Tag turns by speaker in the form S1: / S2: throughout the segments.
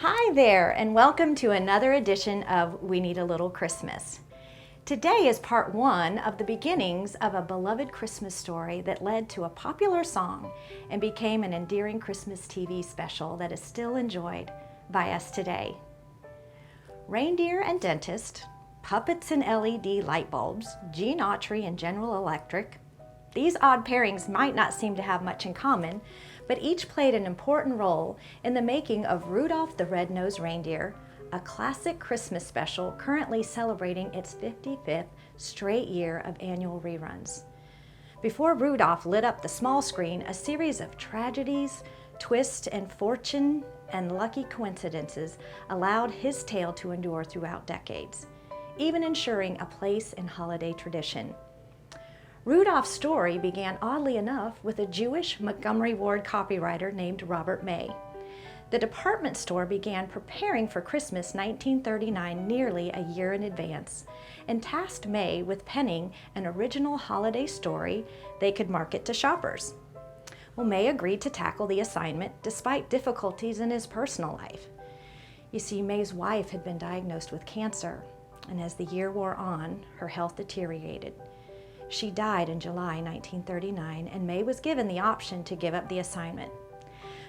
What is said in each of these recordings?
S1: Hi there, and welcome to another edition of We Need a Little Christmas. Today is part one of the beginnings of a beloved Christmas story that led to a popular song and became an endearing Christmas TV special that is still enjoyed by us today. Reindeer and Dentist, Puppets and LED light bulbs, Gene Autry and General Electric. These odd pairings might not seem to have much in common, but each played an important role in the making of Rudolph the Red-Nosed Reindeer, a classic Christmas special currently celebrating its 55th straight year of annual reruns. Before Rudolph lit up the small screen, a series of tragedies, twists, and fortune and lucky coincidences allowed his tale to endure throughout decades, even ensuring a place in holiday tradition. Rudolph's story began, oddly enough, with a Jewish Montgomery Ward copywriter named Robert May. The department store began preparing for Christmas 1939 nearly a year in advance and tasked May with penning an original holiday story they could market to shoppers. Well, May agreed to tackle the assignment despite difficulties in his personal life. You see, May's wife had been diagnosed with cancer, and as the year wore on, her health deteriorated. She died in July 1939, and May was given the option to give up the assignment.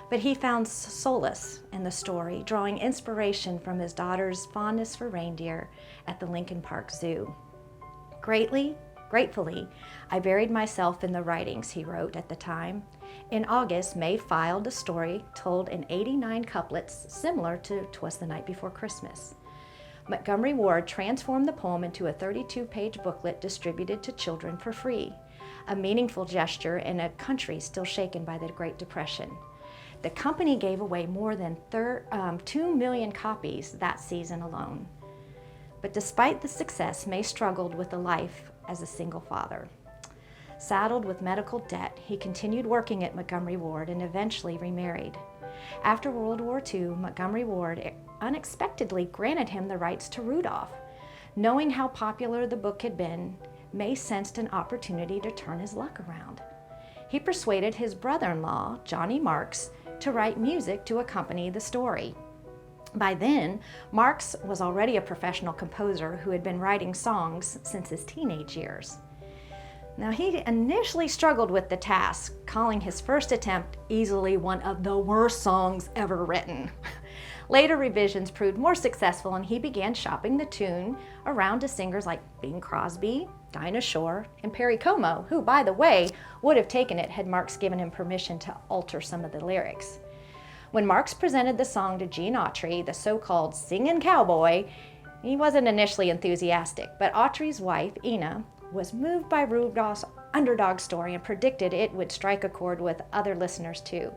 S1: But he found solace in the story, drawing inspiration from his daughter's fondness for reindeer at the Lincoln Park Zoo. Gratefully, I buried myself in the writings, he wrote at the time. In August, May filed a story told in 89 couplets similar to 'Twas the Night Before Christmas. Montgomery Ward transformed the poem into a 32-page booklet distributed to children for free, a meaningful gesture in a country still shaken by the Great Depression. The company gave away more than 2 million copies that season alone. But despite the success, May struggled with a life as a single father. Saddled with medical debt, he continued working at Montgomery Ward and eventually remarried. After World War II, Montgomery Ward unexpectedly granted him the rights to Rudolph. Knowing how popular the book had been, May sensed an opportunity to turn his luck around. He persuaded his brother-in-law, Johnny Marks, to write music to accompany the story. By then, Marks was already a professional composer who had been writing songs since his teenage years. Now, he initially struggled with the task, calling his first attempt easily one of the worst songs ever written. Later revisions proved more successful, and he began shopping the tune around to singers like Bing Crosby, Dinah Shore, and Perry Como, who, by the way, would have taken it had Marks given him permission to alter some of the lyrics. When Marks presented the song to Gene Autry, the so-called singing cowboy, he wasn't initially enthusiastic, but Autry's wife, Ina, was moved by Rudolph's underdog story and predicted it would strike a chord with other listeners too.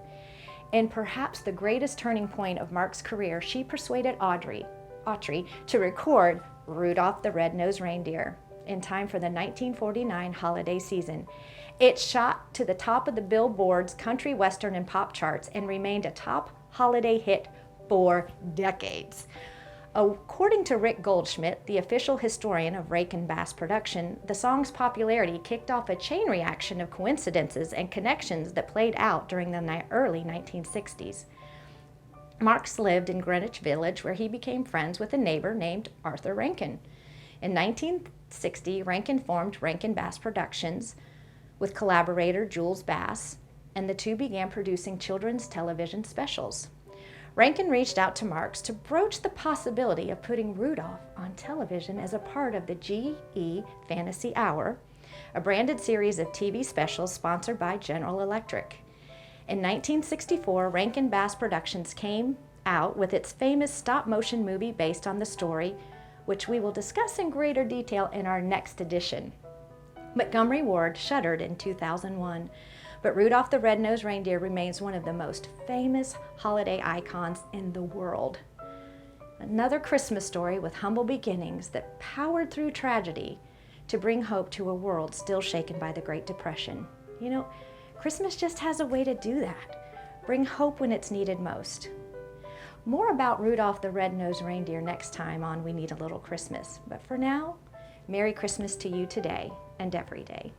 S1: In perhaps the greatest turning point of Mark's career, she persuaded Autry to record Rudolph the Red-Nosed Reindeer in time for the 1949 holiday season. It shot to the top of the Billboard's country, western, and pop charts and remained a top holiday hit for decades. According to Rick Goldschmidt, the official historian of Rankin Bass production, the song's popularity kicked off a chain reaction of coincidences and connections that played out during the early 1960s. Marks lived in Greenwich Village, where he became friends with a neighbor named Arthur Rankin. In 1960, Rankin formed Rankin Bass Productions with collaborator Jules Bass, and the two began producing children's television specials. Rankin reached out to Marks to broach the possibility of putting Rudolph on television as a part of the GE Fantasy Hour, a branded series of TV specials sponsored by General Electric. In 1964, Rankin Bass Productions came out with its famous stop-motion movie based on the story, which we will discuss in greater detail in our next edition. Montgomery Ward shuttered in 2001. But Rudolph the Red-Nosed Reindeer remains one of the most famous holiday icons in the world. Another Christmas story with humble beginnings that powered through tragedy to bring hope to a world still shaken by the Great Depression. You know, Christmas just has a way to do that. Bring hope when it's needed most. More about Rudolph the Red-Nosed Reindeer next time on We Need a Little Christmas. But for now, Merry Christmas to you today and every day.